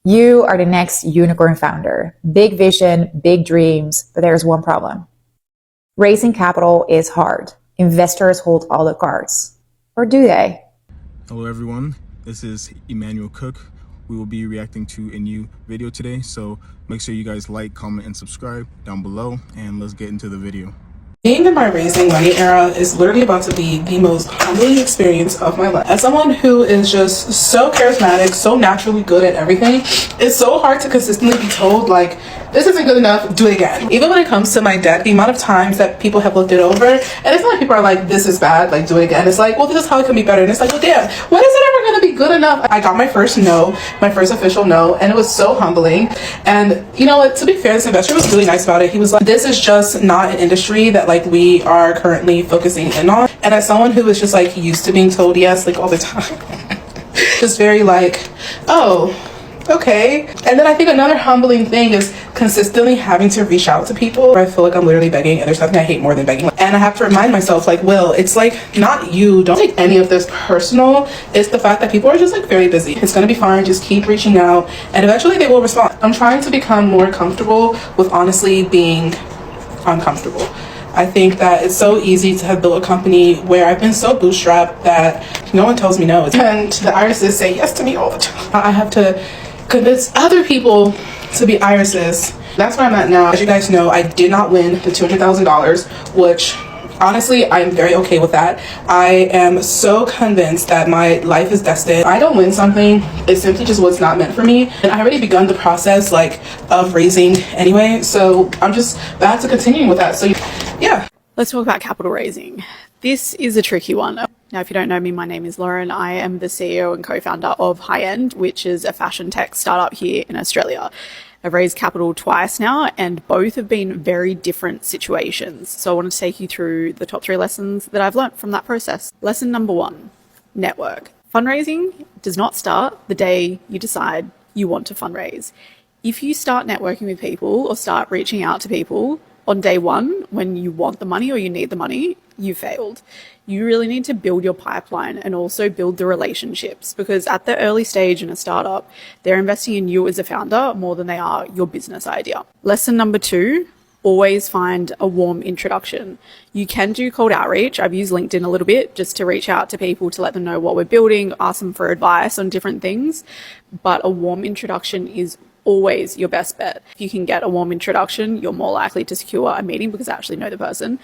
You are the next unicorn founder. Big vision, big dreams, but there's one problem. Raising capital is hard. Investors hold all the cards. Or do they? Hello everyone, this is Emmanuel Cook. We will be reacting to a new video today, so make sure you guys like, comment, and subscribe down below, and let's get into the video. Being in my raising money era is literally about to be the most humbling experience of my life. As someone who is just so charismatic, so naturally good at everything, it's so hard to consistently be told, like, this isn't good enough, do it again. Even when it comes to my debt, the amount of times that people have looked it over, and it's not like people are like, this is bad, like, do it again. It's like, well, this is how it can be better. And it's like, well, damn, when is it ever gonna be good enough? I got my first no, my first official no, and it was so humbling. And you know what, to be fair, this investor was really nice about it. He was like, this is just not an industry that like we are currently focusing in on. And as someone who is just like used to being told yes, like all the time, just very like, oh, okay. And then I think another humbling thing is consistently having to reach out to people. I feel like I'm literally begging, and there's nothing I hate more than begging. And I have to remind myself, like, Will, it's like not you. Don't take any of this personal. It's the fact that people are just like very busy. It's gonna be fine. Just keep reaching out, and eventually they will respond. I'm trying to become more comfortable with honestly being uncomfortable. I think that it's so easy to have built a company where I've been so bootstrapped that no one tells me no. And the irises say yes to me all the time. I have to convince other people to be irises. That's where I'm at now. As you guys know, I did not win the $200,000, which honestly, I'm very okay with that. I am so convinced that my life is destined. If I don't win something, it simply just was not meant for me. And I already begun the process like of raising anyway. So I'm just back to continuing with that. So yeah. Let's talk about capital raising. This is a tricky one. Now, if you don't know me, my name is Lauren. I am the CEO and co-founder of High End, which is a fashion tech startup here in Australia. I've raised capital twice now, and both have been very different situations. So I wanted to take you through the top 3 lessons that I've learned from that process. Lesson number 1, network. Fundraising does not start the day you decide you want to fundraise. If you start networking with people or start reaching out to people on day 1, when you want the money or you need the money, you failed. You really need to build your pipeline and also build the relationships, because at the early stage in a startup, they're investing in you as a founder more than they are your business idea. Lesson number 2, always find a warm introduction. You can do cold outreach. I've used LinkedIn a little bit just to reach out to people to let them know what we're building, ask them for advice on different things. But a warm introduction is always your best bet. If you can get a warm introduction, you're more likely to secure a meeting because I actually know the person.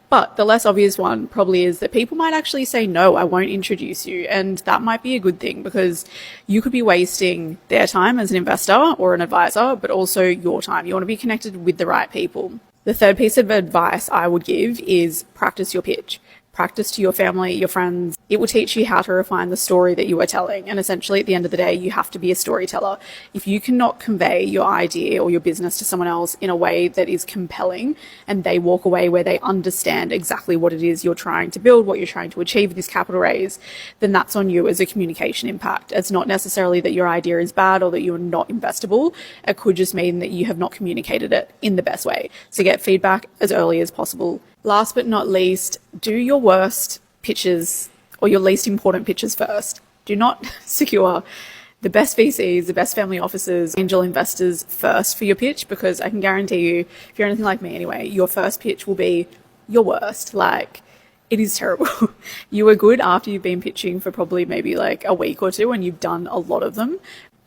But the less obvious one probably is that people might actually say, no, I won't introduce you. And that might be a good thing, because you could be wasting their time as an investor or an advisor, but also your time. You want to be connected with the right people. The third piece of advice I would give is practice your pitch. Practice to your family, your friends. It will teach you how to refine the story that you are telling. And essentially, at the end of the day, you have to be a storyteller. If you cannot convey your idea or your business to someone else in a way that is compelling, and they walk away where they understand exactly what it is you're trying to build, what you're trying to achieve with this capital raise, then that's on you as a communication impact. It's not necessarily that your idea is bad or that you're not investable. It could just mean that you have not communicated it in the best way. So get feedback as early as possible. Last but not least, do your worst pitches or your least important pitches first. Do not secure the best VCs, the best family offices, angel investors first for your pitch, because I can guarantee you, if you're anything like me anyway, your first pitch will be your worst. Like, it is terrible. You are good after you've been pitching for probably maybe like a week or 2 and you've done a lot of them,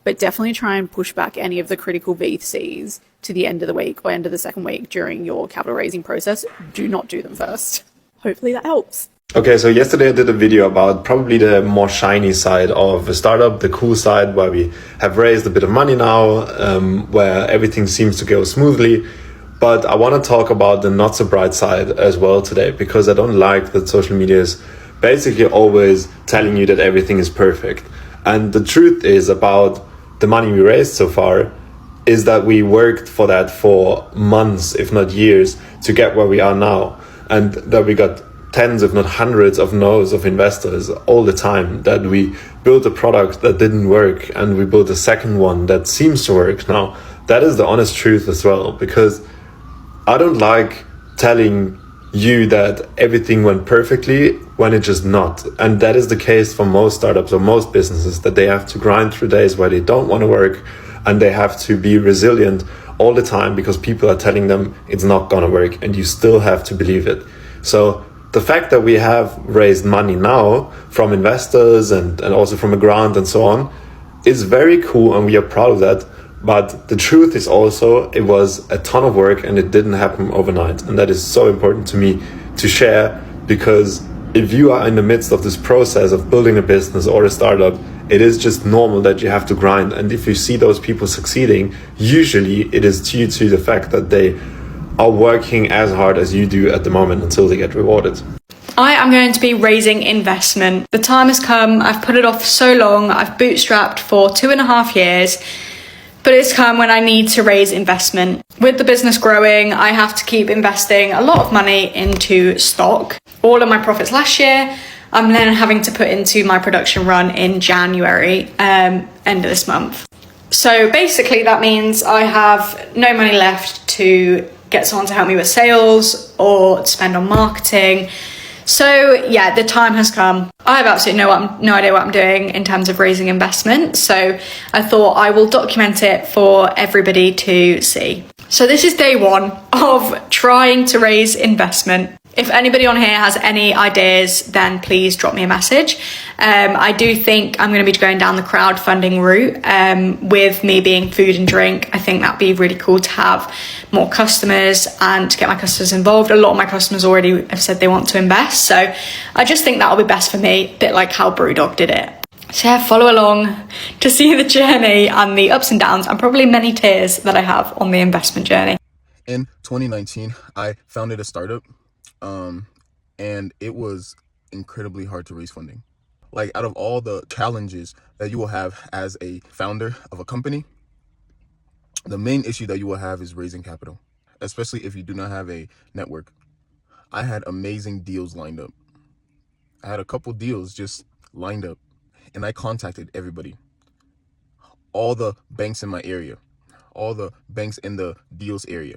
but definitely try and push back any of the critical VCs to the end of the week or end of the second week during your capital raising process. Do not do them first. Hopefully that helps. Okay, so yesterday I did a video about probably the more shiny side of a startup, the cool side where we have raised a bit of money now, where everything seems to go smoothly. But I want to talk about the not so bright side as well today, because I don't like that social media is basically always telling you that everything is perfect. And the truth is about the money we raised so far is that we worked for that for months, if not years, to get where we are now. And that we got tens, if not hundreds of no's of investors all the time, that we built a product that didn't work and we built a second one that seems to work now. That is the honest truth as well, because I don't like telling you that everything went perfectly when it just not. And that is the case for most startups or most businesses, that they have to grind through days where they don't want to work and they have to be resilient all the time because people are telling them it's not gonna work, and you still have to believe it. So the fact that we have raised money now from investors and also from a grant and so on is very cool, and we are proud of that. But the truth is also it was a ton of work and it didn't happen overnight. And that is so important to me to share, because if you are in the midst of this process of building a business or a startup, it is just normal that you have to grind. And if you see those people succeeding, usually it is due to the fact that they are working as hard as you do at the moment until they get rewarded. I am going to be raising investment. The time has come. I've put it off so long. I've bootstrapped for 2.5 years, but it's come when I need to raise investment. With the business growing, I have to keep investing a lot of money into stock. All of my profits last year, I'm then having to put into my production run in January, end of this month. So basically that means I have no money left to get someone to help me with sales or spend on marketing. So yeah, the time has come. I have absolutely no idea what I'm doing in terms of raising investment. So I thought I will document it for everybody to see. So this is day one of trying to raise investment. If anybody on here has any ideas, then please drop me a message. I do think I'm going to be going down the crowdfunding route with me being food and drink. I think that'd be really cool to have more customers and to get my customers involved. A lot of my customers already have said they want to invest. So I just think that'll be best for me, a bit like how Brewdog did it. So yeah, follow along to see the journey and the ups and downs and probably many tears that I have on the investment journey. In 2019, I founded a startup. And it was incredibly hard to raise funding. Like, out of all the challenges that you will have as a founder of a company, the main issue that you will have is raising capital, especially if you do not have a network. I had amazing deals lined up. I had a couple deals just lined up, and I contacted everybody, all the banks in my area, all the banks in the deals area,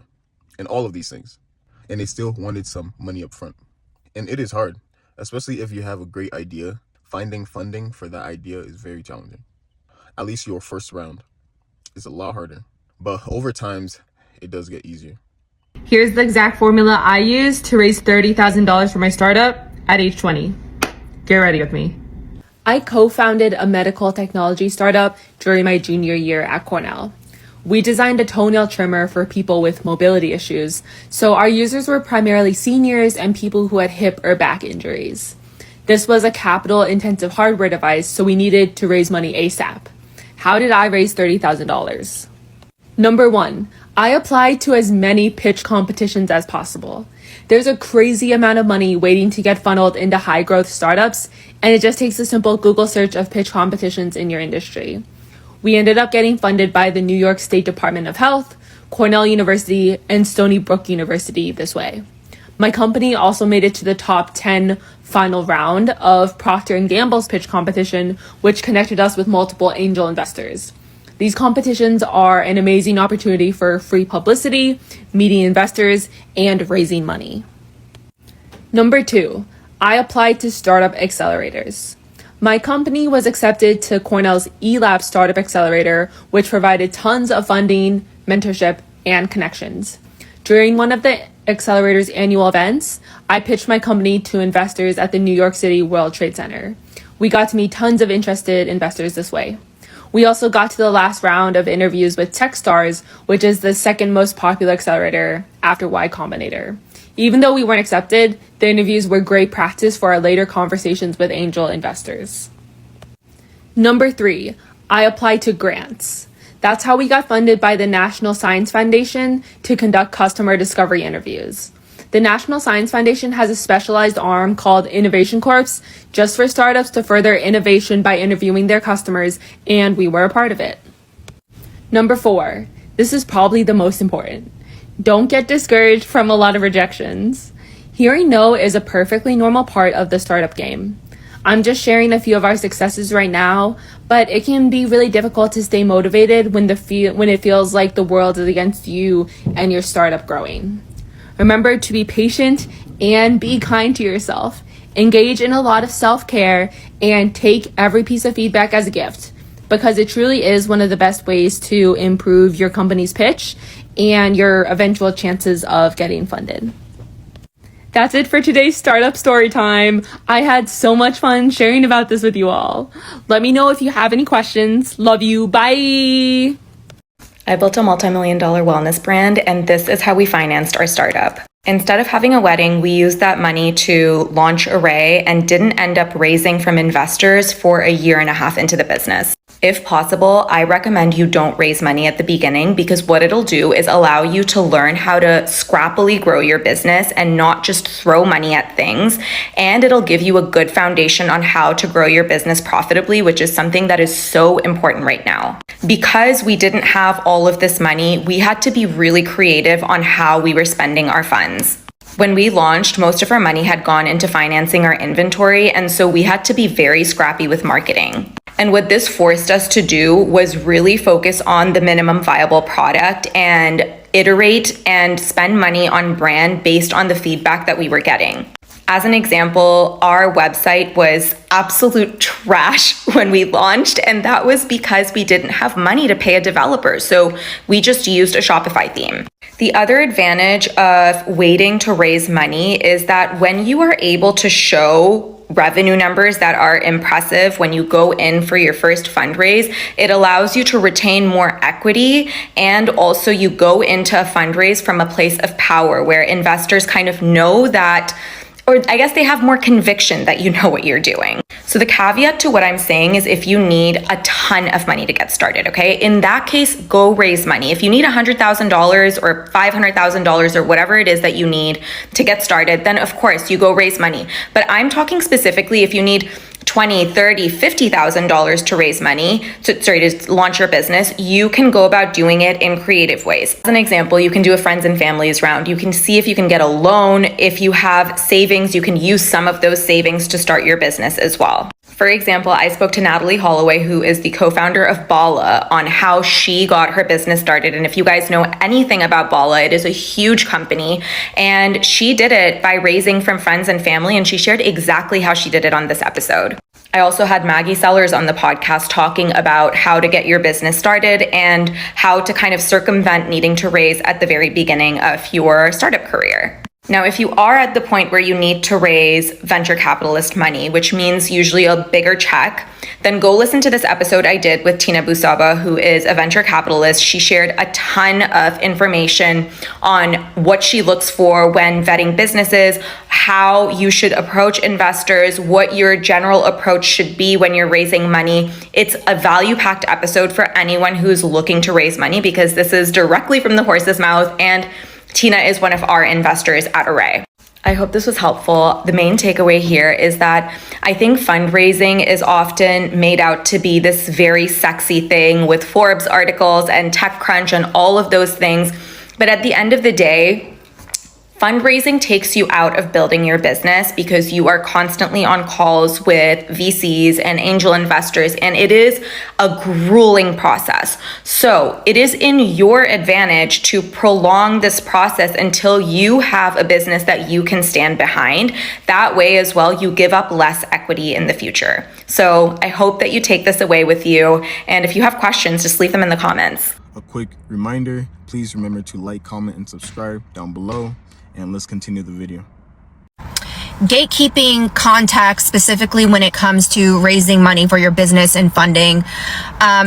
and all of these things. And they still wanted some money up front. And it is hard, especially if you have a great idea. Finding funding for that idea is very challenging. At least your first round is a lot harder. But over times, it does get easier. Here's the exact formula I used to raise $30,000 for my startup at age 20. Get ready with me. I co-founded a medical technology startup during my junior year at Cornell. We designed a toenail trimmer for people with mobility issues, so our users were primarily seniors and people who had hip or back injuries. This was a capital-intensive hardware device, so we needed to raise money ASAP. How did I raise $30,000? Number 1, I applied to as many pitch competitions as possible. There's a crazy amount of money waiting to get funneled into high-growth startups, and it just takes a simple Google search of pitch competitions in your industry. We ended up getting funded by the New York State Department of Health, Cornell University, and Stony Brook University this way. My company also made it to the top 10 final round of Procter & Gamble's pitch competition, which connected us with multiple angel investors. These competitions are an amazing opportunity for free publicity, meeting investors, and raising money. Number 2, I applied to startup accelerators. My company was accepted to Cornell's eLab Startup Accelerator, which provided tons of funding, mentorship, and connections. During one of the accelerator's annual events, I pitched my company to investors at the New York City World Trade Center. We got to meet tons of interested investors this way. We also got to the last round of interviews with Techstars, which is the second most popular accelerator after Y Combinator. Even though we weren't accepted, the interviews were great practice for our later conversations with angel investors. Number 3, I applied to grants. That's how we got funded by the National Science Foundation to conduct customer discovery interviews. The National Science Foundation has a specialized arm called Innovation Corps just for startups to further innovation by interviewing their customers, and we were a part of it. Number 4, this is probably the most important. Don't get discouraged from a lot of rejections. Hearing no is a perfectly normal part of the startup game. I'm just sharing a few of our successes right now, but it can be really difficult to stay motivated when it feels like the world is against you and your startup growing. Remember to be patient and be kind to yourself. Engage in a lot of self-care and take every piece of feedback as a gift. because it truly is one of the best ways to improve your company's pitch and your eventual chances of getting funded. That's it for today's startup story time. I had so much fun sharing about this with you all. Let me know if you have any questions. Love you. Bye. I built a multi-million-dollar wellness brand, and this is how we financed our startup. Instead of having a wedding, we used that money to launch Array and didn't end up raising from investors for a year and a half into the business. If possible, I recommend you don't raise money at the beginning, because what it'll do is allow you to learn how to scrappily grow your business and not just throw money at things. And it'll give you a good foundation on how to grow your business profitably, which is something that is so important right now. Because we didn't have all of this money, we had to be really creative on how we were spending our funds. When we launched, most of our money had gone into financing our inventory, and so we had to be very scrappy with marketing. And what this forced us to do was really focus on the minimum viable product and iterate and spend money on brand based on the feedback that we were getting. As an example, our website was absolute trash when we launched, and that was because we didn't have money to pay a developer, so we just used a Shopify theme. The other advantage of waiting to raise money is that when you are able to show revenue numbers that are impressive when you go in for your first fundraise, it allows you to retain more equity, and also you go into a fundraise from a place of power where investors kind of know that, or I guess they have more conviction that you know what you're doing. So the caveat to what I'm saying is if you need a ton of money to get started, okay? In that case, go raise money. If you need $100,000 or $500,000 or whatever it is that you need to get started, then of course you go raise money. But I'm talking specifically if you need $20,000, $30,000, $50,000 to raise money, to launch your business, you can go about doing it in creative ways. As an example, you can do a friends and families round. You can see if you can get a loan. If you have savings, you can use some of those savings to start your business as well. For example, I spoke to Natalie Holloway, who is the co-founder of Bala, on how she got her business started. And if you guys know anything about Bala, it is a huge company. And she did it by raising from friends and family. And she shared exactly how she did it on this episode. I also had Maggie Sellers on the podcast talking about how to get your business started and how to kind of circumvent needing to raise at the very beginning of your startup career. Now, if you are at the point where you need to raise venture capitalist money, which means usually a bigger check, then go listen to this episode I did with Tina Busaba, who is a venture capitalist. She shared a ton of information on what she looks for when vetting businesses, how you should approach investors, what your general approach should be when you're raising money. It's a value-packed episode for anyone who's looking to raise money, because this is directly from the horse's mouth, and Tina is one of our investors at Array. I hope this was helpful. The main takeaway here is that I think fundraising is often made out to be this very sexy thing with Forbes articles and TechCrunch and all of those things. But at the end of the day, fundraising takes you out of building your business because you are constantly on calls with VCs and angel investors, and it is a grueling process. So it is in your advantage to prolong this process until you have a business that you can stand behind. That way as well, you give up less equity in the future. So I hope that you take this away with you. And if you have questions, just leave them in the comments. A quick reminder, please remember to like, comment, and subscribe down below. And let's continue the video. Gatekeeping contacts, specifically when it comes to raising money for your business and funding.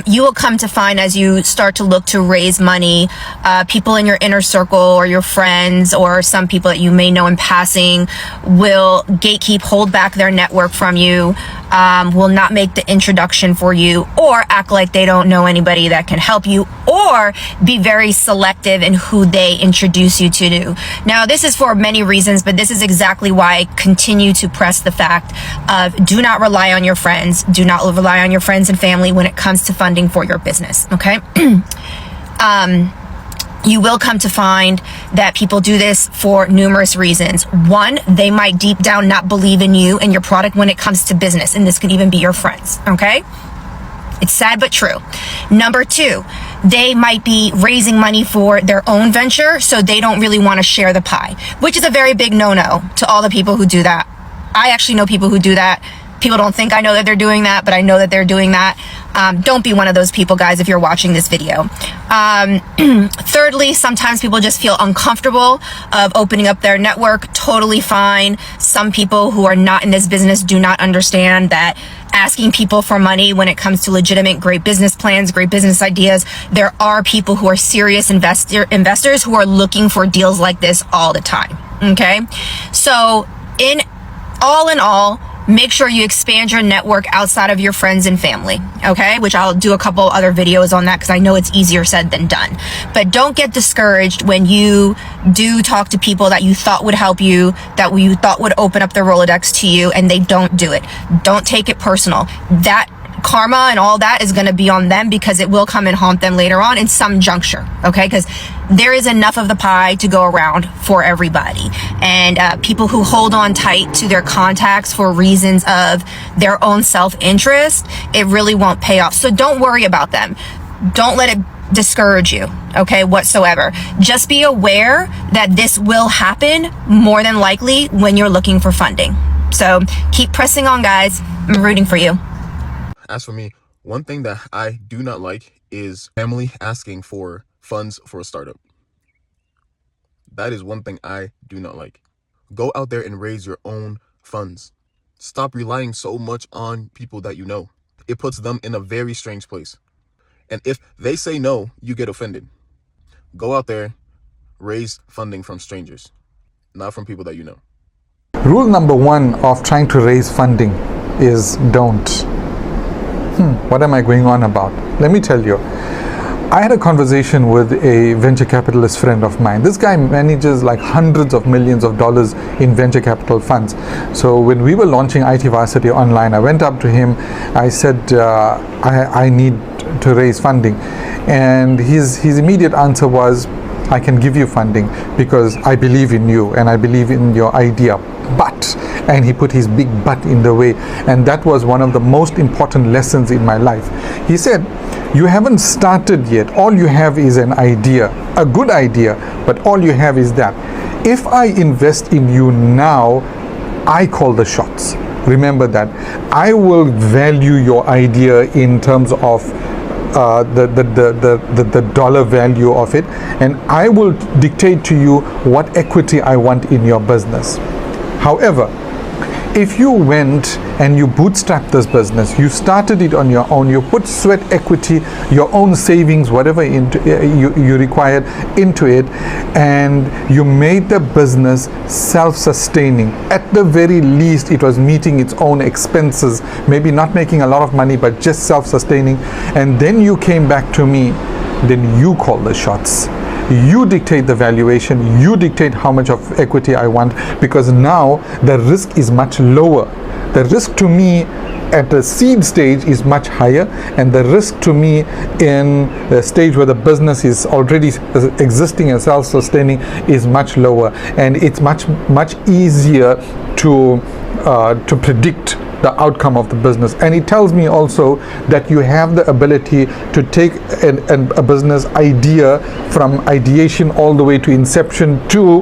You will come to find as you start to look to raise money, people in your inner circle or your friends or some people that you may know in passing will gatekeep, hold back their network from you, will not make the introduction for you, or act like they don't know anybody that can help you, or be very selective in who they introduce you to. Now, this is for many reasons, but this is exactly why I continue to press the fact of do not rely on your friends. Do not rely on your friends and family when it comes to funding for your business, okay? You will come to find that people do this for numerous reasons. One, they might deep down not believe in you and your product when it comes to business, and this could even be your friends, okay? It's sad but true. Number two, they might be raising money for their own venture, so they don't really want to share the pie, which is a very big no-no to all the people who do that. I actually know people who do that. People don't think I know that they're doing that, but I know that they're doing that. Don't be one of those people, guys, if you're watching this video. Thirdly, sometimes people just feel uncomfortable of opening up their network. Totally fine. Some people who are not in this business do not understand that asking people for money when it comes to legitimate great business plans, great business ideas, there are people who are serious investors who are looking for deals like this all the time. Okay? So in all, make sure you expand your network outside of your friends and family, okay? Which I'll do a couple other videos on that because I know it's easier said than done. But don't get discouraged when you do talk to people that you thought would help you, that you thought would open up their Rolodex to you, and they don't do it. Don't take it personal. That karma and all that is going to be on them because it will come and haunt them later on in some juncture, okay? Because there is enough of the pie to go around for everybody. And people who hold on tight to their contacts for reasons of their own self-interest, it really won't pay off. So don't worry about them. Don't let it discourage you, okay, whatsoever. Just be aware that this will happen more than likely when you're looking for funding. So keep pressing on, guys. I'm rooting for you. As for me, one thing that I do not like is family asking for funds for a startup. That is one thing I do not like. Go out there and raise your own funds. Stop relying so much on people that you know. It puts them in a very strange place. And if they say no, you get offended. Go out there, raise funding from strangers, not from people that you know. Rule number one of trying to raise funding is don't. What am I going on about? Let me tell you. I had a conversation with a venture capitalist friend of mine. This guy manages like hundreds of millions of dollars in venture capital funds. So when we were launching IT Varsity Online, I went up to him. I said, I need to raise funding. And his immediate answer was, I can give you funding because I believe in you and I believe in your idea. But, and he put his big but in the way, and that was one of the most important lessons in my life. He said, you haven't started yet. All you have is an idea, a good idea, but all you have is that. If I invest in you now, I call the shots. Remember that. I will value your idea in terms of the dollar value of it, and I will dictate to you what equity I want in your business. However, if you went and you bootstrapped this business, you started it on your own, you put sweat equity, your own savings, whatever you required into it, and you made the business self-sustaining. At the very least, it was meeting its own expenses, maybe not making a lot of money, but just self-sustaining. And then you came back to me, then you call the shots. You dictate the valuation, you dictate how much of equity I want, because now the risk is much lower. The risk to me at the seed stage is much higher, and the risk to me in the stage where the business is already existing and self-sustaining is much lower, and it's much easier to predict the outcome of the business. And it tells me also that you have the ability to take a business idea from ideation all the way to inception to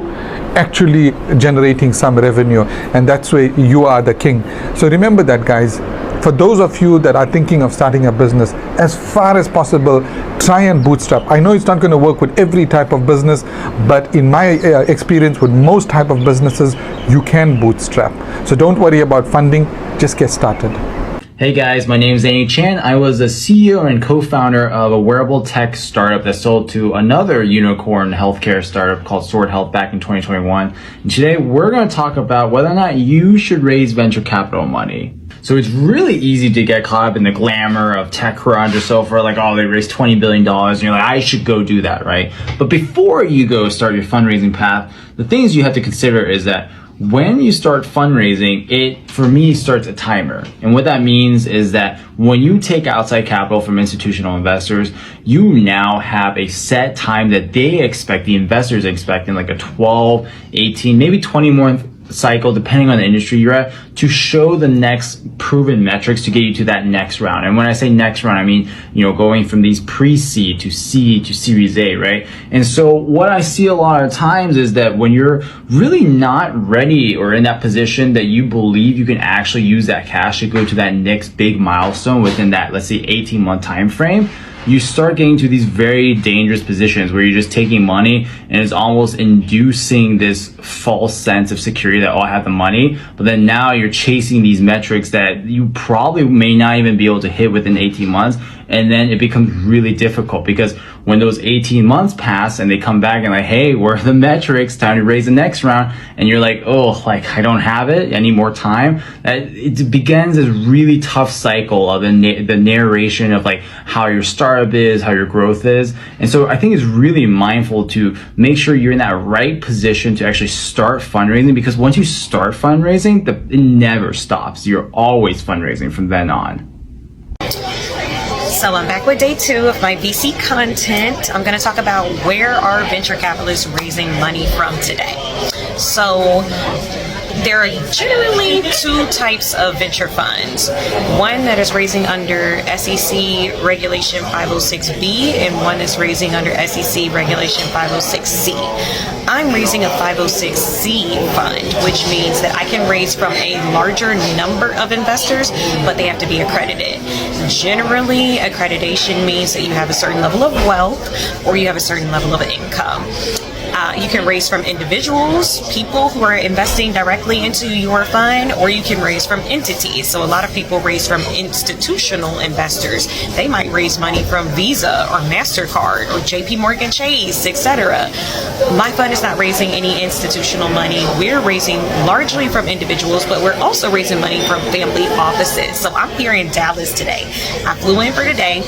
actually generating some revenue, and that's where you are the king. So remember that, guys. For those of you that are thinking of starting a business, as far as possible, try and bootstrap. I know it's not going to work with every type of business, but in my experience with most type of businesses, you can bootstrap. So don't worry about funding, just get started. Hey guys, my name is Danny Chan. I was a CEO and co-founder of a wearable tech startup that sold to another unicorn healthcare startup called Sword Health back in 2021. And today we're going to talk about whether or not you should raise venture capital money. So it's really easy to get caught up in the glamour of TechCrunch or so forth, like, oh, they raised $20 billion, and you're like, I should go do that, right? But before you go start your fundraising path, the things you have to consider is that when you start fundraising, it, for me, starts a timer. And what that means is that when you take outside capital from institutional investors, you now have a set time that they expect, the investors expect, in like a 12, 18, maybe 20 cycle, depending on the industry you're at, to show the next proven metrics to get you to that next round. And when I say next round, I mean, going from these pre-seed to seed to Series A, right? And so what I see a lot of times is that when you're really not ready or in that position that you believe you can actually use that cash to go to that next big milestone within that, let's say, 18-month time frame, you start getting to these very dangerous positions where you're just taking money and it's almost inducing this false sense of security that, oh, I have the money, but then now you're chasing these metrics that you probably may not even be able to hit within 18 months. And then it becomes really difficult because when those 18 months pass and they come back and like, hey, where are the metrics? Time to raise the next round. And you're like, oh, like I don't have it. I need more time. It begins this really tough cycle of the narration of like how your startup is, how your growth is. And so I think it's really mindful to make sure you're in that right position to actually start fundraising, because once you start fundraising, it never stops. You're always fundraising from then on. So I'm back with day 2 of my VC content. I'm going to talk about where are venture capitalists raising money from today. So there are generally 2 types of venture funds. One that is raising under SEC Regulation 506B and one that's raising under SEC Regulation 506C. I'm raising a 506C fund, which means that I can raise from a larger number of investors, but they have to be accredited. Generally, accreditation means that you have a certain level of wealth or you have a certain level of income. You can raise from individuals, people who are investing directly into your fund, or you can raise from entities. So a lot of people raise from institutional investors. They might raise money from Visa or MasterCard or JP Morgan Chase, etc. My fund is not raising any institutional money. We're raising largely from individuals, but we're also raising money from family offices. So I'm here in Dallas today. I flew in for today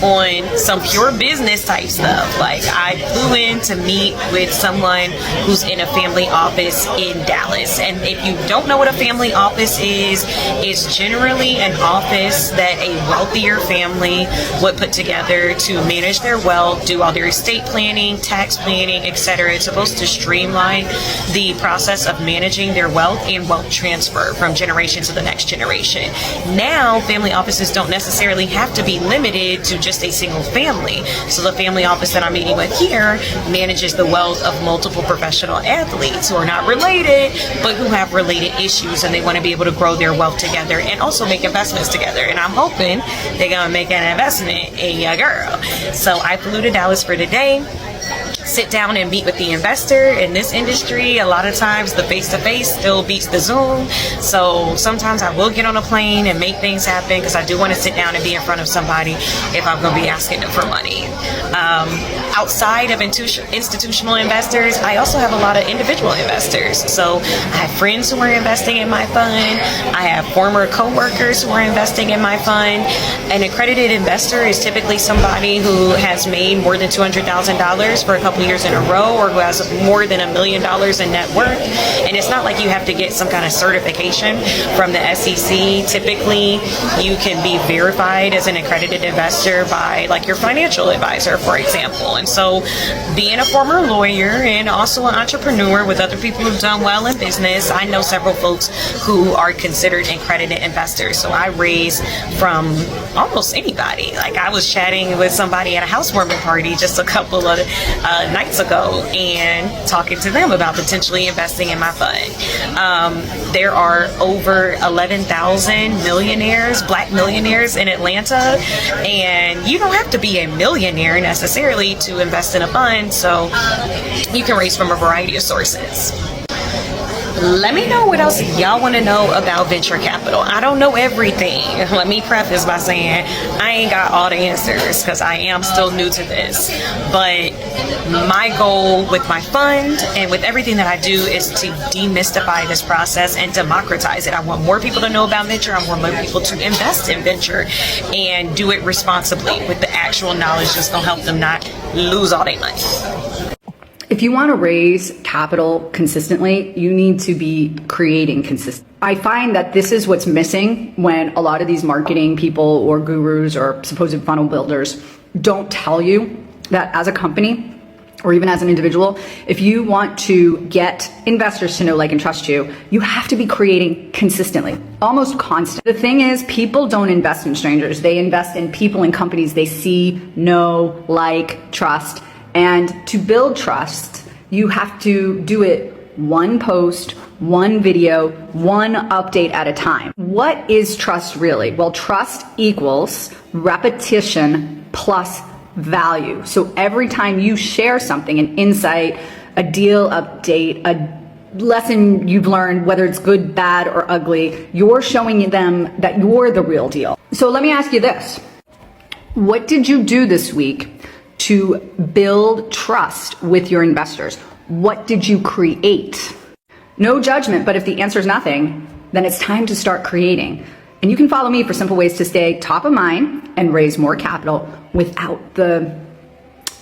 on some pure business type stuff. Like I flew in to meet with someone who's in a family office in Dallas. And if you don't know what a family office is, it's generally an office that a wealthier family would put together to manage their wealth, do all their estate planning, tax planning, etc. It's supposed to streamline the process of managing their wealth and wealth transfer from generation to the next generation. Now, family offices don't necessarily have to be limited to just a single family. So the family office that I'm meeting with here manages the wealth of multiple professional athletes who are not related, but who have related issues, and they want to be able to grow their wealth together and also make investments together. And I'm hoping they're going to make an investment in your girl. So I flew to Dallas for today. Sit down and meet with the investor. In this industry, a lot of times the face-to-face still beats the Zoom. So sometimes I will get on a plane and make things happen because I do want to sit down and be in front of somebody if I'm going to be asking them for money. Outside of institutional investors, I also have a lot of individual investors. So I have friends who are investing in my fund. I have former co-workers who are investing in my fund. An accredited investor is typically somebody who has made more than $200,000 for a couple years in a row, or who has more than $1 million in net worth. And it's not like you have to get some kind of certification from the SEC. Typically, you can be verified as an accredited investor by like your financial advisor, for example. And so being a former lawyer and also an entrepreneur with other people who've done well in business, I know several folks who are considered accredited investors. So I raise from almost anybody. Like I was chatting with somebody at a housewarming party just a couple of nights ago and talking to them about potentially investing in my fund. There are over 11,000 millionaires, black millionaires in Atlanta, and you don't have to be a millionaire necessarily to invest in a fund, so you can raise from a variety of sources. Let me know what else y'all want to know about venture capital. I don't know everything. Let me preface by saying I ain't got all the answers because I am still new to this. But my goal with my fund and with everything that I do is to demystify this process and democratize it. I want more people to know about venture. I want more people to invest in venture and do it responsibly with the actual knowledge that's going to help them not lose all their money. If you want to raise capital consistently, you need to be creating consistent. I find that this is what's missing when a lot of these marketing people or gurus or supposed funnel builders don't tell you that as a company, or even as an individual, if you want to get investors to know, like, and trust you, you have to be creating consistently, almost constant. The thing is, people don't invest in strangers. They invest in people and companies they see, know, like, trust. And to build trust, you have to do it one post, one video, one update at a time. What is trust really? Well, trust equals repetition plus value. So every time you share something, an insight, a deal update, a lesson you've learned, whether it's good, bad, or ugly, you're showing them that you're the real deal. So let me ask you this. What did you do this week to build trust with your investors? What did you create? No judgment, but if the answer is nothing, then it's time to start creating. And you can follow me for simple ways to stay top of mind and raise more capital without the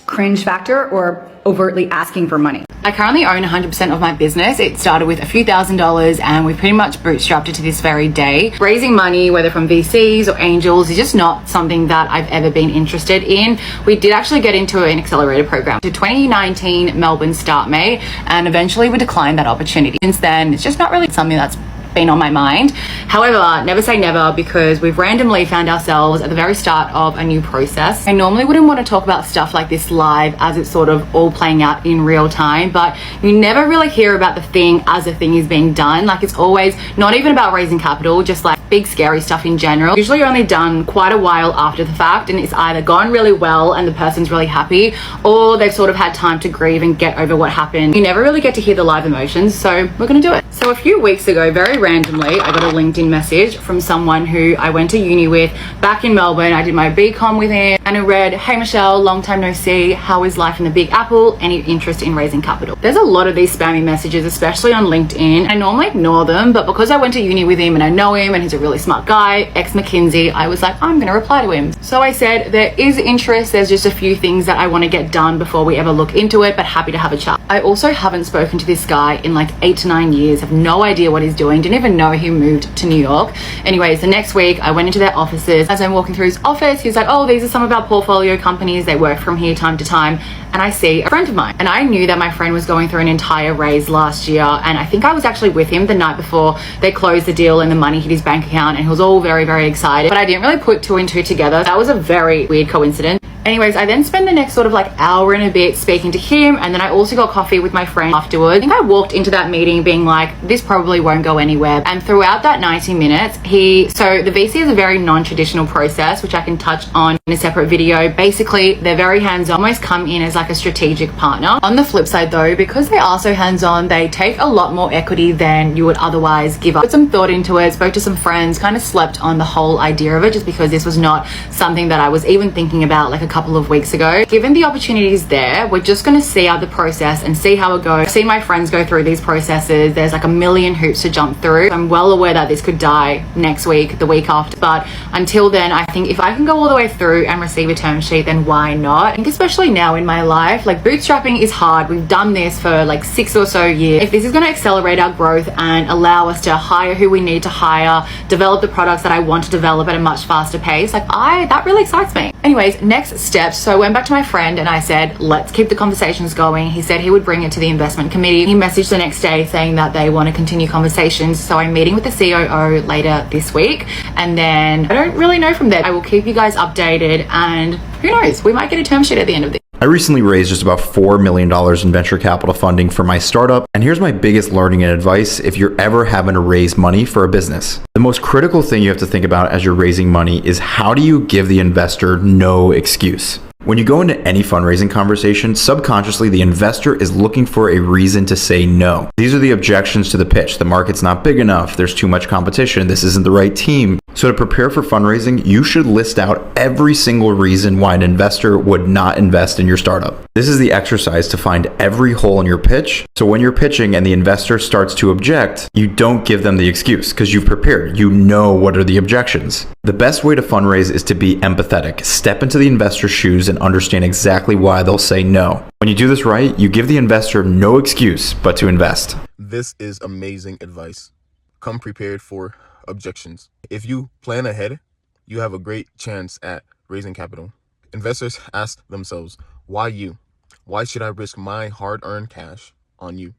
cringe factor or overtly asking for money. I currently own 100% of my business. It started with a few $1,000s and we pretty much bootstrapped it to this very day. Raising money, whether from VCs or angels, is just not something that I've ever been interested in. We did actually get into an accelerator program to 2019 Melbourne Start May, and eventually we declined that opportunity. Since then, it's just not really something that's been on my mind. However, never say never, because we've randomly found ourselves at the very start of a new process. I normally wouldn't want to talk about stuff like this live as it's sort of all playing out in real time, but you never really hear about the thing as the thing is being done. Like, it's always not even about raising capital, just like big scary stuff in general. Usually only done quite a while after the fact, and it's either gone really well and the person's really happy, or they've sort of had time to grieve and get over what happened. You never really get to hear the live emotions, so we're gonna do it. So a few weeks ago, very randomly, I got a LinkedIn message from someone who I went to uni with back in Melbourne. I did my BCom with him, and it read, "Hey Michelle, long time no see. How is life in the Big Apple? Any interest in raising capital?" There's a lot of these spammy messages, especially on LinkedIn. I normally ignore them, but because I went to uni with him and I know him and he's a really smart guy, ex-McKinsey, I was like, I'm gonna reply to him. So I said, there is interest. There's just a few things that I want to get done before we ever look into it, but happy to have a chat. I also haven't spoken to this guy in like 8 to 9 years, have no idea what he's doing, didn't even know he moved to New York. Anyways, the next week I went into their offices. As I'm walking through his office, he's like, oh, these are some of our portfolio companies. They work from here time to time. And I see a friend of mine, and I knew that my friend was going through an entire raise last year, and I think I was actually with him the night before they closed the deal and the money hit his bank account, and he was all very, very excited, but I didn't really put 2 and 2 together. That was a very weird coincidence. Anyways, I then spent the next sort of like hour and a bit speaking to him, and then I also got coffee with my friend afterwards. I think I walked into that meeting being like, this probably won't go anywhere. And throughout that 90 minutes, so the VC is a very non-traditional process, which I can touch on in a separate video. Basically, they're very hands-on, almost come in as like a strategic partner. On the flip side though, because they are so hands-on, they take a lot more equity than you would otherwise give up. Put some thought into it, spoke to some friends, kind of slept on the whole idea of it just because this was not something that I was even thinking about like a couple of weeks ago. Given the opportunities there, we're just going to see out the process and see how it goes. I've seen my friends go through these processes. There's like a million hoops to jump through. I'm well aware that this could die next week, the week after, but until then, I think if I can go all the way through and receive a term sheet, then why not? I think especially now in my life, like bootstrapping is hard. We've done this for like 6 or so years. If this is going to accelerate our growth and allow us to hire who we need to hire, develop the products that I want to develop at a much faster pace, like that really excites me. Anyways, next steps. So I went back to my friend and I said, let's keep the conversations going. He said he would bring it to the investment committee. He messaged the next day saying that they want to continue conversations. So I'm meeting with the COO later this week, and then I don't really know from there. I will keep you guys updated, and who knows, we might get a term sheet at the end of this. I recently raised just about $4 million in venture capital funding for my startup, and here's my biggest learning and advice if you're ever having to raise money for a business. The most critical thing you have to think about as you're raising money is, how do you give the investor no excuse? When you go into any fundraising conversation, subconsciously the investor is looking for a reason to say no. These are the objections to the pitch. The market's not big enough, there's too much competition, this isn't the right team. So to prepare for fundraising, you should list out every single reason why an investor would not invest in your startup. This is the exercise to find every hole in your pitch. So when you're pitching and the investor starts to object, you don't give them the excuse because you've prepared. You know what are the objections. The best way to fundraise is to be empathetic. Step into the investor's shoes and understand exactly why they'll say no. When you do this right, you give the investor no excuse but to invest. This is amazing advice. Come prepared for objections. If you plan ahead, you have a great chance at raising capital. Investors ask themselves, why you? Why should I risk my hard-earned cash on you?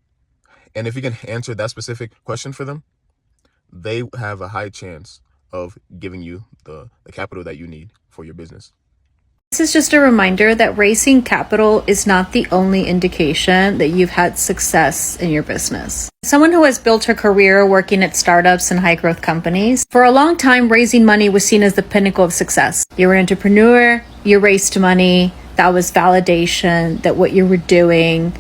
And if you can answer that specific question for them, they have a high chance of giving you the capital that you need for your business. This is just a reminder that raising capital is not the only indication that you've had success in your business. Someone who has built her career working at startups and high growth companies, for a long time, raising money was seen as the pinnacle of success. You were an entrepreneur, you raised money, that was validation that what you were doing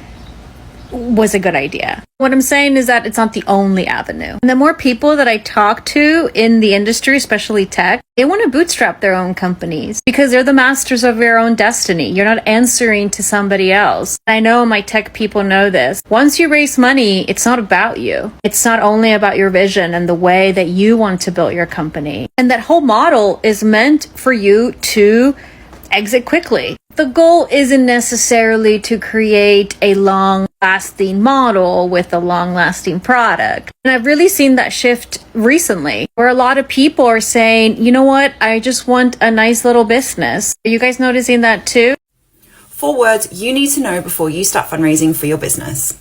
was a good idea. What I'm saying is that it's not the only avenue. And the more people that I talk to in the industry, especially tech, they want to bootstrap their own companies because they're the masters of your own destiny. You're not answering to somebody else. I know my tech people know this. Once you raise money, it's not about you. It's not only about your vision and the way that you want to build your company. And that whole model is meant for you to exit quickly. The goal isn't necessarily to create a long-lasting model with a long-lasting product. And I've really seen that shift recently, where a lot of people are saying, you know what, I just want a nice little business. Are you guys noticing that too? 4 words you need to know before you start fundraising for your business.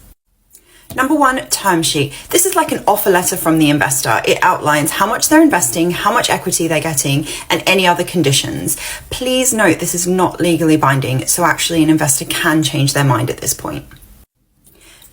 Number 1, term sheet. This is like an offer letter from the investor. It outlines how much they're investing, how much equity they're getting, and any other conditions. Please note this is not legally binding, so actually an investor can change their mind at this point.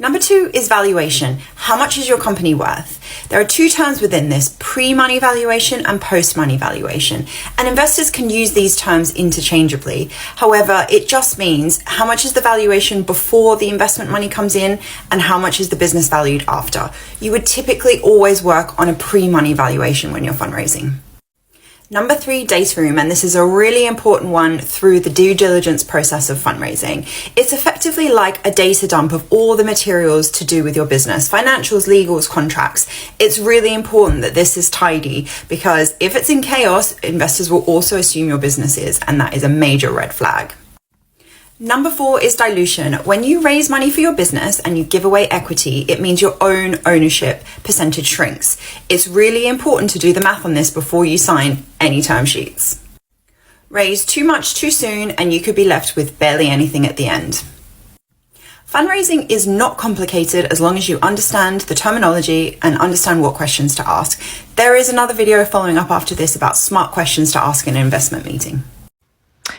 Number 2 is valuation. How much is your company worth? There are 2 terms within this, pre-money valuation and post-money valuation, and investors can use these terms interchangeably. However, it just means how much is the valuation before the investment money comes in and how much is the business valued after. You would typically always work on a pre-money valuation when you're fundraising. Number 3, data room, and this is a really important one through the due diligence process of fundraising. It's effectively like a data dump of all the materials to do with your business, financials, legals, contracts. It's really important that this is tidy because if it's in chaos, investors will also assume your business is, and that is a major red flag. Number 4 is dilution. When you raise money for your business and you give away equity, it means your own ownership percentage shrinks. It's really important to do the math on this before you sign any term sheets. Raise too much too soon and you could be left with barely anything at the end. Fundraising is not complicated as long as you understand the terminology and understand what questions to ask. There is another video following up after this about smart questions to ask in an investment meeting.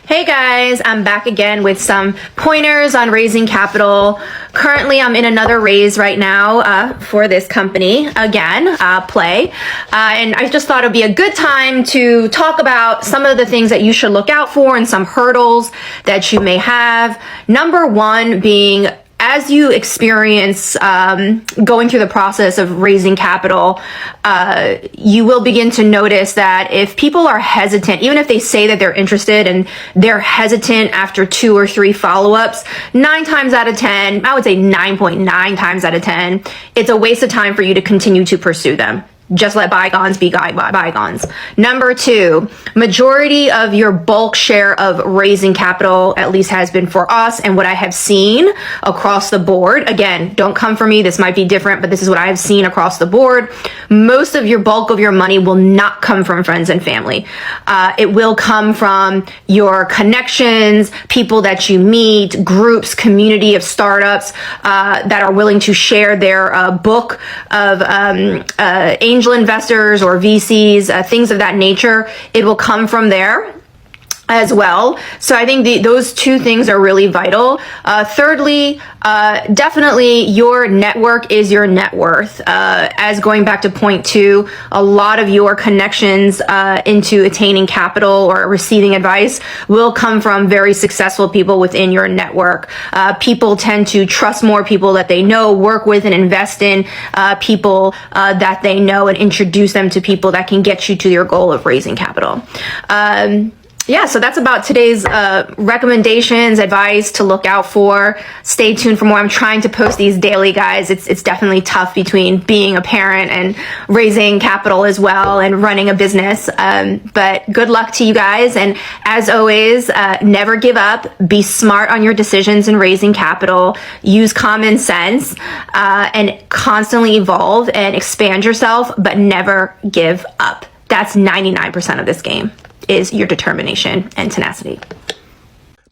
Hey guys, I'm back again with some pointers on raising capital. Currently, I'm in another raise right now for this company, again, Play. And I just thought it'd be a good time to talk about some of the things that you should look out for and some hurdles that you may have. Number 1 being, as you experience going through the process of raising capital, you will begin to notice that if people are hesitant, even if they say that they're interested and they're hesitant after 2 or 3 follow-ups, 9 times out of 10, I would say 9.9 times out of 10, it's a waste of time for you to continue to pursue them. Just let bygones be bygones. Number 2, majority of your bulk share of raising capital, at least has been for us and what I have seen across the board. Again, don't come for me. This might be different, but this is what I have seen across the board. Most of your bulk of your money will not come from friends and family. It will come from your connections, people that you meet, groups, community of startups that are willing to share their book of angel investors or VCs, things of that nature. It will come from there as well. So I think those 2 things are really vital. Thirdly, definitely your network is your net worth. As going back to point 2, a lot of your connections into attaining capital or receiving advice will come from very successful people within your network. People tend to trust more people that they know, work with and invest in people that they know, and introduce them to people that can get you to your goal of raising capital. Yeah, so that's about today's recommendations, advice to look out for. Stay tuned for more. I'm trying to post these daily, guys. It's definitely tough between being a parent and raising capital as well and running a business. But good luck to you guys. And as always, never give up. Be smart on your decisions in raising capital. Use common sense and constantly evolve and expand yourself, but never give up. That's 99% of this game, is your determination and tenacity.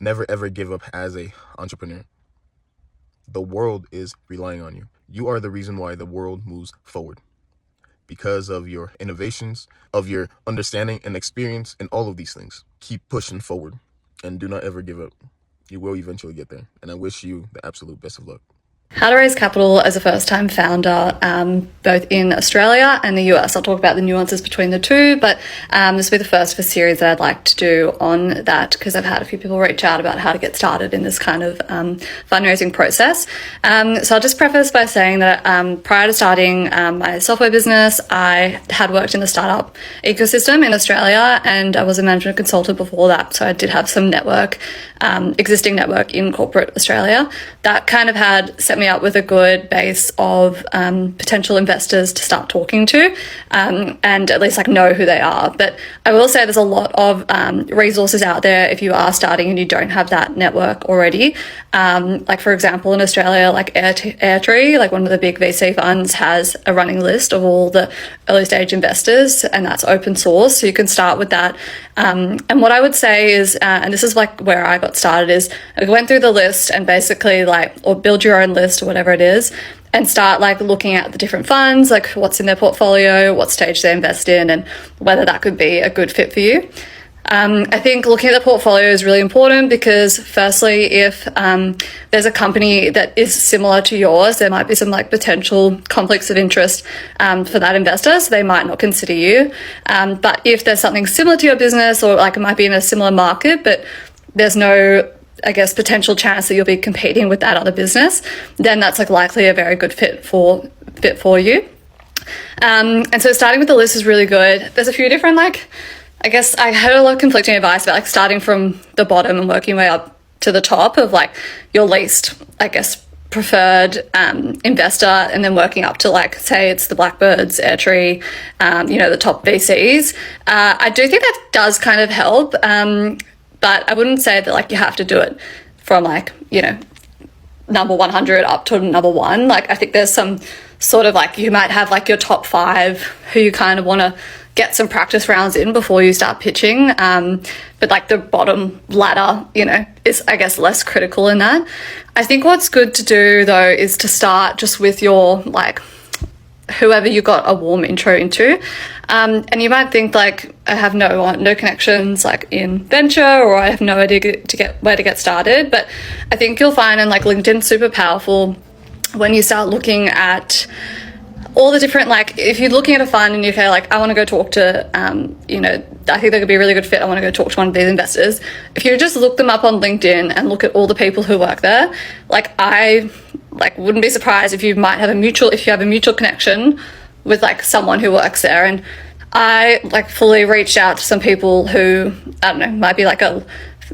Never ever give up as an entrepreneur. The world is relying on you. You are the reason why the world moves forward. Because of your innovations, of your understanding and experience, and all of these things. Keep pushing forward and do not ever give up. You will eventually get there. And I wish you the absolute best of luck. How to raise capital as a first-time founder, both in Australia and the US. I'll talk about the nuances between the two, but this will be the first of a series that I'd like to do on that because I've had a few people reach out about how to get started in this kind of fundraising process. So I'll just preface by saying that prior to starting my software business, I had worked in the startup ecosystem in Australia, and I was a management consultant before that. So I did have some existing network in corporate Australia that kind of had set me up with a good base of potential investors to start talking to, and at least like know who they are. But I will say there's a lot of resources out there if you are starting and you don't have that network already. Like for example, in Australia, like Airtree, like one of the big VC funds, has a running list of all the early stage investors, and that's open source, so you can start with that. And what I would say is, and this is like where I got started, is I went through the list and basically or build your own list or whatever it is, and start like looking at the different funds, like what's in their portfolio, what stage they invest in, and whether that could be a good fit for you. I think looking at the portfolio is really important because firstly, if there's a company that is similar to yours, there might be some like potential conflicts of interest for that investor, so they might not consider you. But if there's something similar to your business, or like it might be in a similar market, but there's no, I guess, potential chance that you'll be competing with that other business, then that's like likely a very good fit for you. And so starting with the list is really good. There's a few different I guess I heard a lot of conflicting advice about like starting from the bottom and working way up to the top of like your least, I guess, preferred investor, and then working up to like, say it's the Blackbirds, Airtree, the top VCs. I do think that does kind of help, but I wouldn't say that like you have to do it from like, number 100 up to number 1. Like I think there's some sort of like, you might have like your top 5 who you kind of want to get some practice rounds in before you start pitching. But like the bottom ladder, is I guess less critical in that. I think what's good to do though is to start just with your like whoever you got a warm intro into. And you might think like, I have no connections like in venture, or I have no idea where to get started. But I think you'll find, and like LinkedIn's super powerful when you start looking at all the different, like if you're looking at a fund and you're okay, like I want to go talk to, I think they could be a really good fit. I want to go talk to one of these investors. If you just look them up on LinkedIn and look at all the people who work there, like I wouldn't be surprised if you have a mutual connection with like someone who works there. And I like fully reached out to some people who, I don't know, might be like a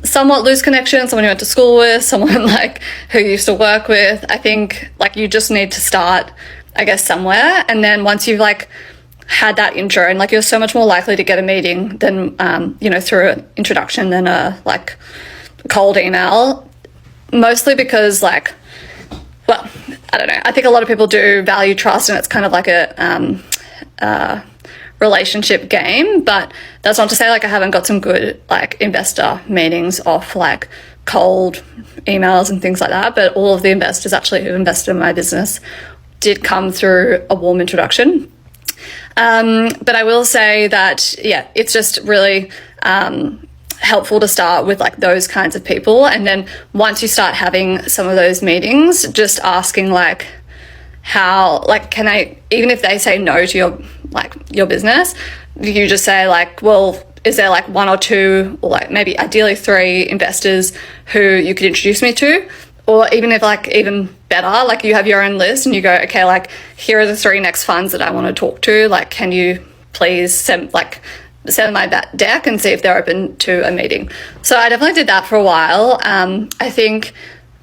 somewhat loose connection, someone you went to school with, someone like who you used to work with. I think like you just need to start, I guess, somewhere. And then once you've like had that intro, and like you're so much more likely to get a meeting than, through an introduction than a like cold email, mostly because like, well, I don't know. I think a lot of people do value trust, and it's kind of like a relationship game, but that's not to say like I haven't got some good like investor meetings off like cold emails and things like that. But all of the investors actually who invested in my business did come through a warm introduction. But I will say that, yeah, it's just really helpful to start with like those kinds of people. And then once you start having some of those meetings, just asking like, how, like, can I, even if they say no to your business, you just say like, well, is there like 1 or 2 or like maybe ideally 3 investors who you could introduce me to? Or even if like even better, like you have your own list and you go, okay, like here are the 3 next funds that I want to talk to. Like, can you please send my deck and see if they're open to a meeting? So I definitely did that for a while. I think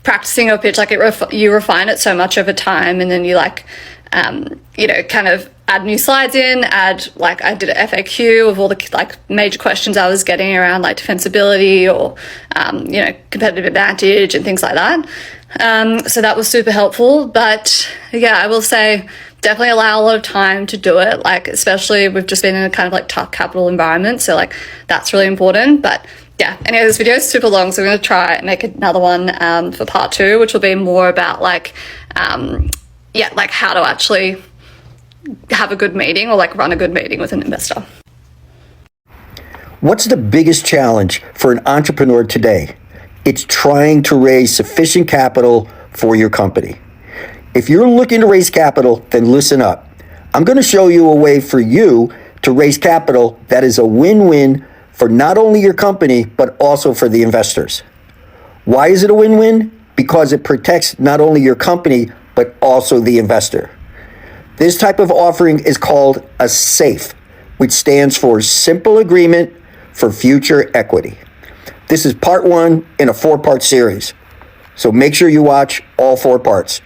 practicing your pitch, like you refine it so much over time, and then you like, kind of add new slides in, I did an FAQ of all the like major questions I was getting around like defensibility or, competitive advantage and things like that. So that was super helpful. But yeah, I will say definitely allow a lot of time to do it. Like, especially we've just been in a kind of like tough capital environment. So like that's really important. But yeah, anyway, this video is super long, so I'm going to try and make another one for part 2, which will be more about like, like how to actually have a good meeting or like run a good meeting with an investor. What's the biggest challenge for an entrepreneur today? It's trying to raise sufficient capital for your company. If you're looking to raise capital, then listen up. I'm going to show you a way for you to raise capital that is a win-win for not only your company, but also for the investors. Why is it a win-win? Because it protects not only your company, but also the investor. This type of offering is called a SAFE, which stands for Simple Agreement for Future Equity. This is part 1 in a 4-part series, so make sure you watch all 4 parts.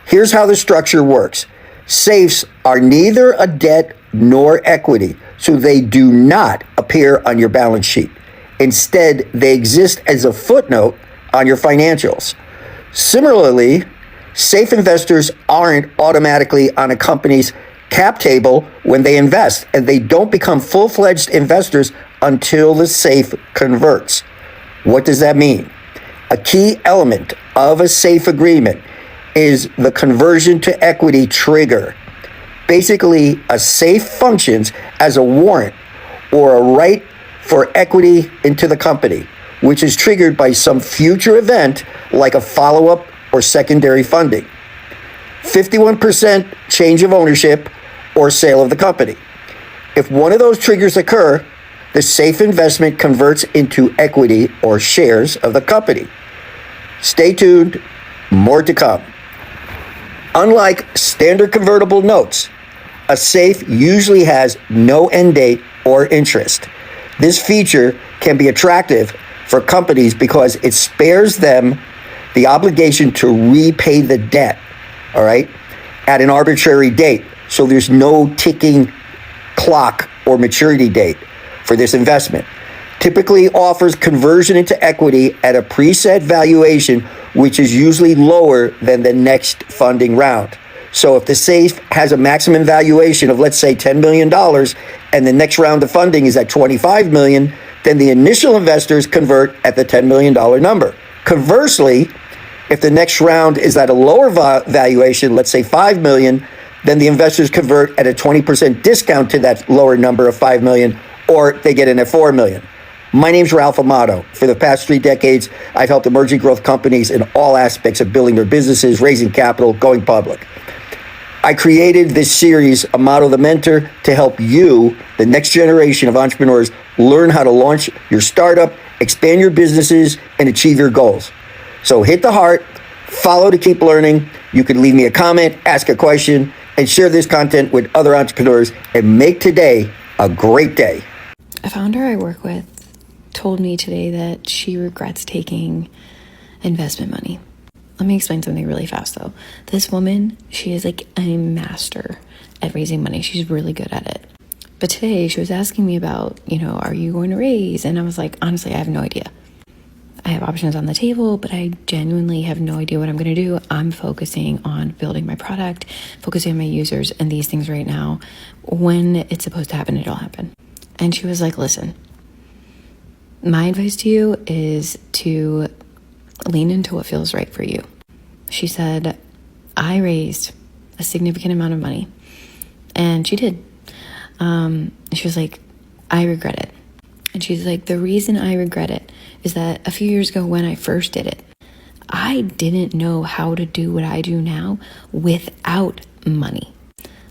Here's how the structure works. SAFEs are neither a debt nor equity, so they do not appear on your balance sheet. Instead, they exist as a footnote on your financials. Similarly, SAFE investors aren't automatically on a company's cap table when they invest, and they don't become full-fledged investors until the SAFE converts. What does that mean? A key element of a SAFE agreement is the conversion to equity trigger. Basically, a SAFE functions as a warrant or a right for equity into the company, which is triggered by some future event like a follow-up or secondary funding, 51% change of ownership, or sale of the company. If one of those triggers occur, the SAFE investment converts into equity or shares of the company. Stay tuned, more to come. Unlike standard convertible notes, a SAFE usually has no end date or interest. This feature can be attractive for companies because it spares them the obligation to repay the debt, all right, at an arbitrary date. So there's no ticking clock or maturity date for this investment. Typically offers conversion into equity at a preset valuation, which is usually lower than the next funding round. So if the SAFE has a maximum valuation of, let's say, $10 million, and the next round of funding is at $25 million, then the initial investors convert at the $10 million number. Conversely, if the next round is at a lower valuation, let's say $5 million, then the investors convert at a 20% discount to that lower number of $5 million, or they get in at $4 million. My name's Ralph Amato. For the past 3 decades, I've helped emerging growth companies in all aspects of building their businesses, raising capital, going public. I created this series, Amato the Mentor, to help you, the next generation of entrepreneurs, learn how to launch your startup, expand your businesses, and achieve your goals. So hit the heart, follow to keep learning. You can leave me a comment, ask a question, and share this content with other entrepreneurs, and make today a great day. A founder I work with told me today that she regrets taking investment money. Let me explain something really fast though. This woman, she is like a master at raising money. She's really good at it. But today she was asking me about, are you going to raise? And I was like, honestly, I have no idea. I have options on the table, but I genuinely have no idea what I'm going to do. I'm focusing on building my product, focusing on my users and these things right now. When it's supposed to happen, it'll happen. And she was like, listen, my advice to you is to lean into what feels right for you. She said, I raised a significant amount of money, and she did. She was like, I regret it. And she's like, the reason I regret it is that a few years ago when I first did it, I didn't know how to do what I do now without money.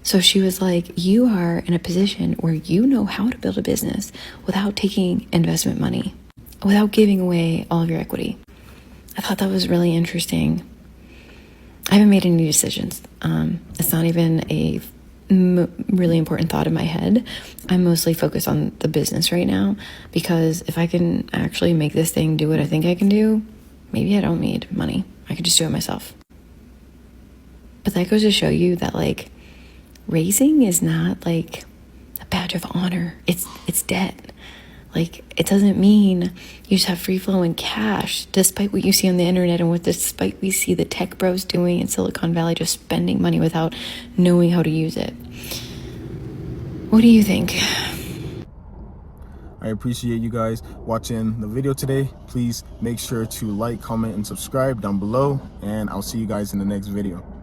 So she was like, you are in a position where you know how to build a business without taking investment money, without giving away all of your equity. I thought that was really interesting. I haven't made any decisions. It's not even a really important thought in my head. I'm mostly focused on the business right now, because if I can actually make this thing do what I think I can do, maybe I don't need money. I could just do it myself. But that goes to show you that raising is not like a badge of honor. It's debt. It doesn't mean you just have free flowing cash, despite what you see on the internet and despite we see the tech bros doing in Silicon Valley, just spending money without knowing how to use it. What do you think? I appreciate you guys watching the video today. Please make sure to like, comment, and subscribe down below, and I'll see you guys in the next video.